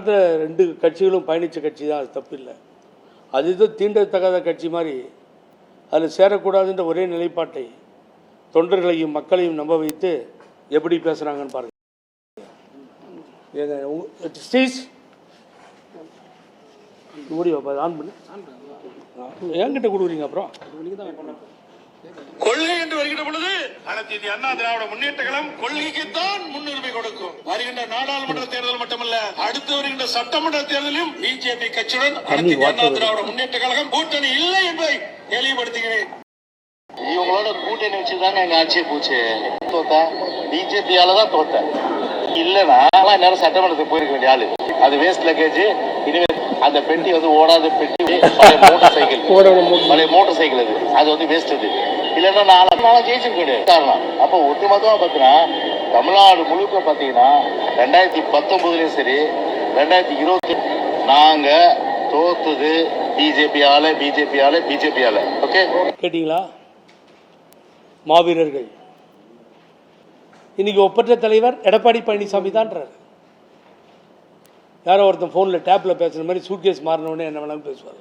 காலத்தில் 2 கட்சிகளும் பயணித்த கட்சி தான், அது தப்பு இல்லை. அது இது தீண்டத்தகாத கட்சி மாதிரி அதில் சேரக்கூடாதுன்ற ஒரே நிலைப்பாட்டை தொண்டர்களையும் மக்களையும் நம்ப வைத்து எப்படி பேசுகிறாங்கன்னு பாருங்கள். ஸ்டீஸ் ஓடி ஆன் பண்ணு, என்கிட்ட கொடுக்குறீங்க. அப்புறம் கொள்கை என்று வருகிற பொழுது அனைத்து இந்திய அண்ணா திராவிட முன்னேற்ற கழகம் கொள்கைக்குத்தான் முன்னுரிமை கொடுக்கும். வருகின்ற நாடாளுமன்ற தேர்தல் மட்டுமல்ல, அடுத்து வருகின்ற சட்டமன்ற தேர்தலிலும் பிஜேபி கட்சியுடன் அனைத்து இந்திய அண்ணா திராவிட முன்னேற்ற கழகம் கூட்டணி இல்லை என்பதை தெளிவுபடுத்துகிறேன். இவங்களோட கூட்டணி வச்சுதாங்க எங்க ஆட்சியை போச்சு. தோத்த பிஜேபியால தான் தோத்த. இல்லன்னா நேரம் சட்டமன்றத்துக்கு போயிருக்க வேண்டிய ஆளு. அது வேஸ்ட் லக்கேஜ். இனிமே அந்த பெட்டி வந்து ஓடாத பெட்டி, மோட்டார் சைக்கிள் அது வந்து வேஸ்ட். அது இல்லைன்னா நாளா ஜெயிச்சிருக்க காரணம். அப்போ ஒட்டுமொத்தமா பாத்தீங்கன்னா தமிழ்நாடு முழுக்க பாத்தீங்கன்னா 2019லயும் சரி 2020 நாங்க தோத்தது பிஜேபியால. ஓகே, கேட்டீங்களா? மாவீரர்கள் இன்னைக்கு ஒப்பற்ற தலைவர் எடப்பாடி பழனிசாமி தான்றார். யாரோ ஒருத்தன் ஃபோனில் டேப்பில் பேசுகிற மாதிரி சூட்கேஸ் மாறினோடனே என்ன வேணாலும் பேசுவார்.